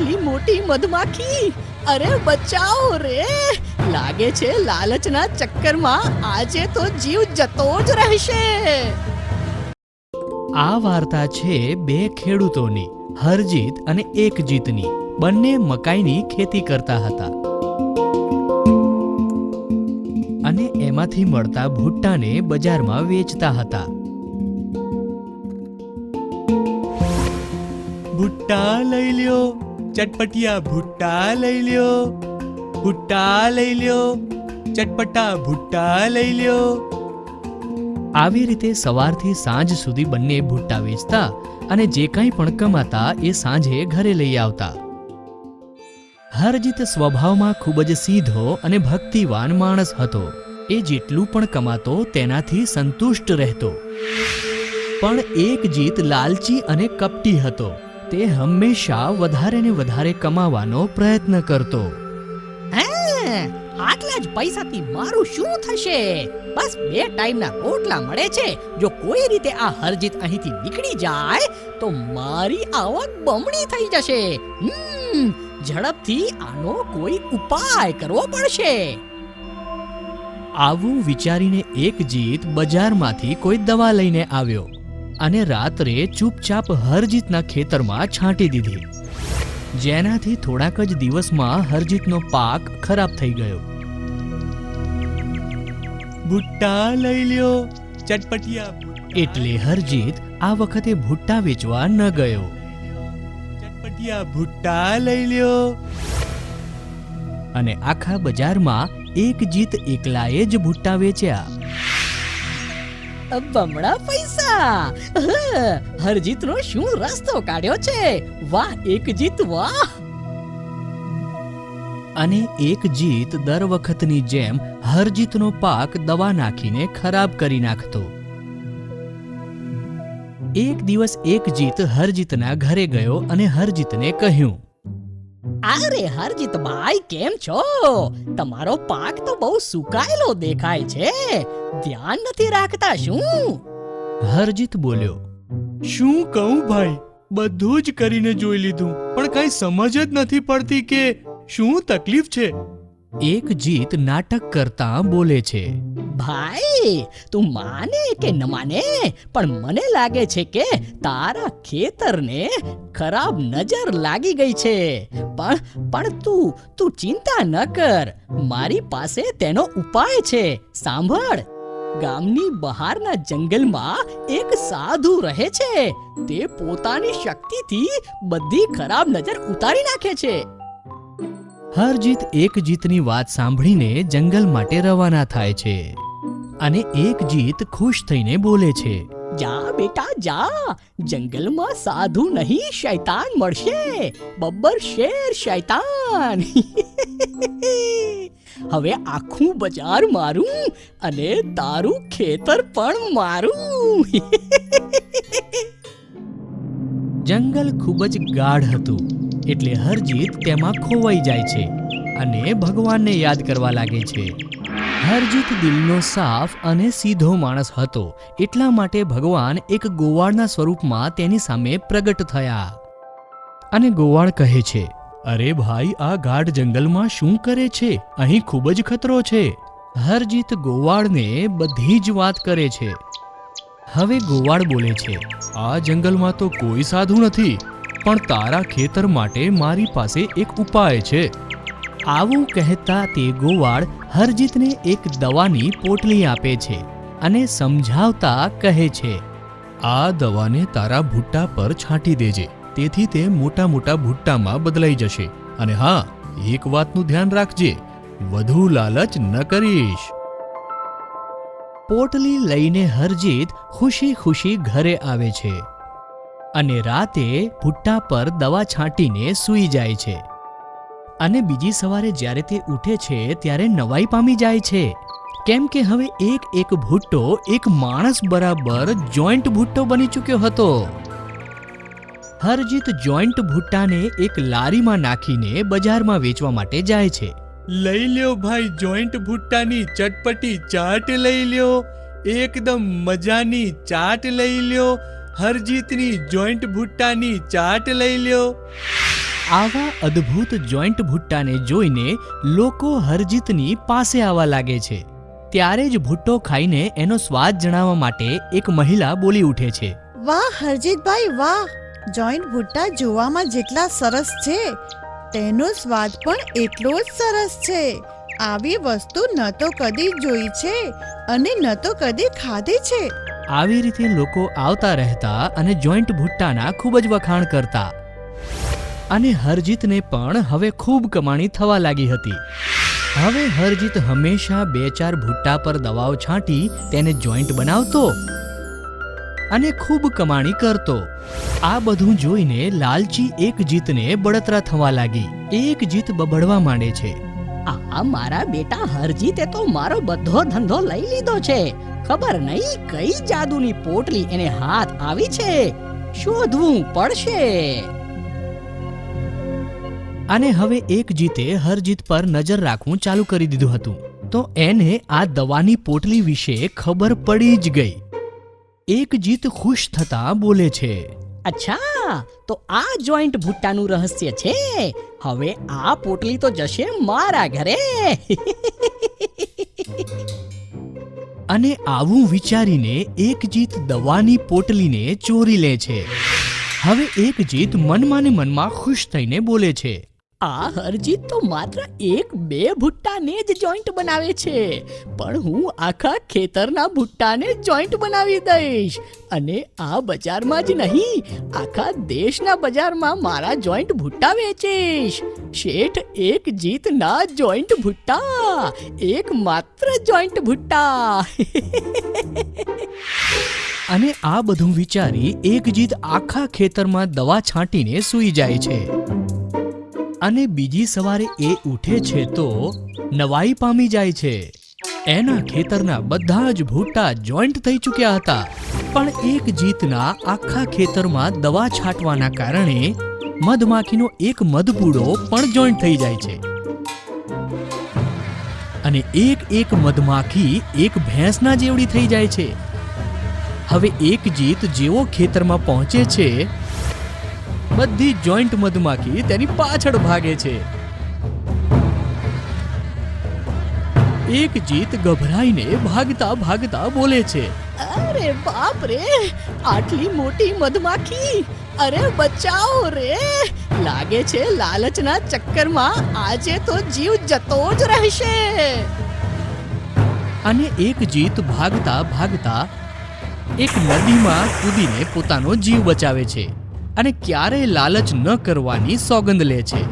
આટલી મોટી મધમાખી, અરે બચાવો રે! લાગે છે લાલચના ચક્કરમાં આજે તો જીવ જતો જ રહેશે. આ વાર્તા છે બે ખેડૂતોની, હરજીત અને એકજીતની. બંને મકાઈની ખેતી કરતા હતા અને એમાંથી મળતા ભુટ્ટાને બજારમાં વેચતા હતા. ભુટ્ટા લઈ લ્યો, ચટપટિયા ભુટ્ટા લઈ લ્યો, ભુટ્ટા લઈ લ્યો, ચટપટા ભુટ્ટા લઈ લ્યો. આવી રીતે સવારથી સાંજ સુધી બંને ભુટ્ટા વેચતા અને જે કંઈ પણ કમાતા એ સાંજે ઘરે લઈ આવતા. હરજીત સ્વભાવમાં ખૂબ જ સીધો અને ભક્તિવાન માણસ હતો. એ જેટલું પણ કમાતો તેનાથી સંતુષ્ટ રહેતો. પણ એકજીત લાલચી અને કપટી હતો. તે હંમેશા વધારે ને વધારે કમાવાનો પ્રયત્ન કરતો. આટલા જ પૈસાથી મારું શું થશે? બસ 2 ટાઈમના રોટલા મળે છે. જો કોઈ રીતે આ હરજીત અહીંથી નીકળી જાય તો મારી આવક બમણી થઈ જશે. ઝડપથી આનો કોઈ ઉપાય કરવો પડશે. આવું વિચારીને એકજીત બજારમાંથી કોઈ દવા લઈને આવ્યો અને રાત્રે ચૂપચાપ હરજીતના ખેતરમાં છાંટી દીધી, જેનાથી થોડાક જ દિવસમાં હરજીતનો પાક ખરાબ થઈ ગયો. ભુટ્ટા લઈ લ્યો, ચટપટિયા. એટલે હરજીત આ વખતે ભુટ્ટા વેચવા ન ગયો. ચટપટિયા ભુટ્ટા લઈ લ્યો. અને આખા બજારમાં એકજીત એકલાએ જ ભુટ્ટા વેચ્યા. બમણા પૈસા! હરજીતનો શું રસ્તો કાઢ્યો છે! વાહ એકજીત વાહ! અને એકજીત દર વખતની જેમ હરજીતનો પાક દવા નાખીને ખરાબ કરી નાખતો. એક દિવસ એકજીત હરજીતના ઘરે ગયો અને હરજીતને કહ્યું, અરે હરજીત ભાઈ, કેમ છો? તમારો પાક તો બહુ સુકાયેલો દેખાય છે. ધ્યાન નથી રાખતા શું? હરજીત બોલ્યો, શું કહું ભાઈ, બધું જ કરીને જોઈ લીધું, પણ કઈ સમજ જ નથી પડતી કે શું તકલીફ છે. એકજીત નાટક કરતા બોલે છે, ભાઈ તું માને કે ન માને, પણ મને લાગે છે કે તારા ખેતરને ખરાબ નજર લાગી ગઈ છે. પણ તું ચિંતા ન કર, મારી પાસે તેનો ઉપાય છે. સાંભળ, ગામની બહારના જંગલમાં એક સાધુ રહે છે. તે પોતાની શક્તિથી બધી ખરાબ નજર ઉતારી નાખે છે. હરજીત એકજીતની વાત સાંભળીને જંગલ માટે રવાના થાય છે અને એકજીત ખુશ થઈને બોલે છે, જા બેટા જા, જંગલમાં સાધુ નહીં શૈતાન મળશે. બબ્બર શેર શૈતાન. હવે આખું બજાર મારું અને તારું ખેતર પણ મારું. જંગલ ખૂબ જ ગાઢ હતું એટલે હરજીત તેમાં ખોવાઈ જાય છે અને ભગવાનને યાદ કરવા લાગે છે. હરજીત દિલનો સાફ અને સીધો માણસ હતો, એટલા માટે ભગવાન એક ગોવાળના સ્વરૂપમાં તેની સામે પ્રગટ થયા અને ગોવાળ કહે છે, અરે ભાઈ, આ ગાઢ જંગલમાં શું કરે છે? અહીં ખૂબ જ ખતરો છે. હરજીત ગોવાળને બધી જ વાત કરે છે. હવે ગોવાળ બોલે છે, આ જંગલમાં તો કોઈ સાધુ નથી, પણ તારા ખેતર માટે મારી પાસે એક ઉપાય છે. આવું કહેતા તે ગોવાળ હરજીતને એક દવાની પોટલી આપે છે અને સમજાવતા કહે છે, આ દવાને તારા ભુટ્ટા પર છાંટી દેજે, તેથી તે મોટા મોટા ભુટ્ટામાં બદલાઈ જશે. અને હા, એક વાતનું ધ્યાન રાખજે, વધુ લાલચ ન કરીશ. પોટલી લઈને હરજીત ખુશી ખુશી ઘરે આવે છે અને રાતે ભુટ્ટા પર દવા છાંટીને સૂઈ જાય છે. અને બીજી સવારે જ્યારે તે ઉઠે છે ત્યારે નવાઈ પામી જાય છે, કેમ કે હવે એક ભુટ્ટો એક માણસ બરાબર જોઈન્ટ ભુટ્ટો બની ચૂક્યો હતો. હરજીત જોઈન્ટ ભુટ્ટાને એક લારીમાં નાખીને બજારમાં વેચવા માટે જાય છે. લઈ લ્યો ભાઈ, જોઈન્ટ ભુટ્ટાની ચટપટી ચાટ લઈ લ્યો, એકદમ મજાની ચાટ લઈ લ્યો, હરજીતની જોઈન્ટ ભુટ્ટાની ચાટ લઈ લ્યો. આવા અદ્ભુત જોઈન્ટ ભુટ્ટાને જોઈને લોકો હરજીતની પાસે આવવા લાગે છે. ત્યારે જ ભુટ્ટો ખાઈને એનો સ્વાદ જણાવવા માટે એક મહિલા બોલી ઉઠે છે. વાહ હરજીતભાઈ વાહ, જોઈન્ટ ભુટ્ટા જોવામાં જેટલા સરસ છે તેનો સ્વાદ પણ એટલો જ સરસ છે. આવી વસ્તુ ન તો કદી જોઈ છે અને ન તો કદી ખાધી છે. આવી રીતે લોકો આવતા રહેતા અને જોઈન્ટ ભુટ્ટાના ખૂબ જ વખાણ કરતા. અને હરજીતને પણ હવે ખૂબ કમાણી થવા લાગી હતી. હવે હરજીત હંમેશા 2-4 ભુટ્ટા પર દવાઓ છાંટી તેને જોઈન્ટ બનાવતો અને ખૂબ કમાણી કરતો. આ બધું જોઈને લાલચી એક જીતને બળતરા થવા લાગી. એક જીત બબડવા માંડે છે. આ મારા બેટા હરજીતે તો મારો બધો ધંધો લઈ લીધો છે. ખબર નહીં કઈ જાદુની પોટલી એને હાથ આવી છે. શોધવું પડશે. અને હવે એક જીતે હરજીત પર નજર રાખવું ચાલુ કરી દીધું હતું. તો એને આ દવાની પોટલી વિશે ખબર પડી જ ગઈ. એક જીત ખુશ થતા બોલે છે, અચ્છા, તો આ જોઈન્ટ ભુટ્ટાનું રહસ્ય છે. હવે આ પોટલી તો જશે મારા ઘરે. અને આવું વિચારીને એક જીત દવાની પોટલીને ચોરી લે છે. હવે એક જીત મનમાં ને મનમાં ખુશ થઈને બોલે છે, આ હરજીત તો માત્ર 1-2 ભુટ્ટાને જ જોઈન્ટ બનાવે છે, પણ હું આખા ખેતરના ભુટ્ટાને જોઈન્ટ બનાવી દઈશ. અને આ બજારમાં જ નહીં, આખા દેશના બજારમાં મારા જોઈન્ટ ભુટ્ટા વેચીશ. શેઠ એક જીતના જોઈન્ટ ભુટ્ટા, એક માત્ર જોઈન્ટ ભુટ્ટા. અને આ બધું વિચારી એક જીત આખા ખેતરમાં દવા છાંટીને સૂઈ જાય છે. અને બીજી સવારે એ ઉઠે છે તો નવાઈ પામી જાય છે. એના ખેતરના બધા જ ભુટ્ટા જોઈન્ટ થઈ ચૂક્યા હતા, પણ એક જીતના આખા ખેતરમાં દવા છાંટવાના કારણે મધમાખીનો એક મધપૂડો પણ જોઈન્ટ થઈ જાય છે. અને એક મધમાખી એક ભેંસના જેવડી થઈ જાય છે. હવે એક જીત જેવો ખેતરમાં પહોંચે છે, બધી જોઈન્ટ મધમાખી તેની પાછળ ભાગે છે. એક જીત ગભરાઈને ભાગતા ભાગતા બોલે છે, અરે બાપ રે, આટલી મોટી મધમાખી, અરે બચાવો રે. લાગે છે લાલચના ચક્કરમાં આજે તો જીવ જતો જ રહેશે. અને એક જીત ભાગતા ભાગતા એક નદીમાં કૂદીને પોતાનો જીવ બચાવે છે અને ક્યારેય લાલચ ન કરવાની સોગંદ લે છે.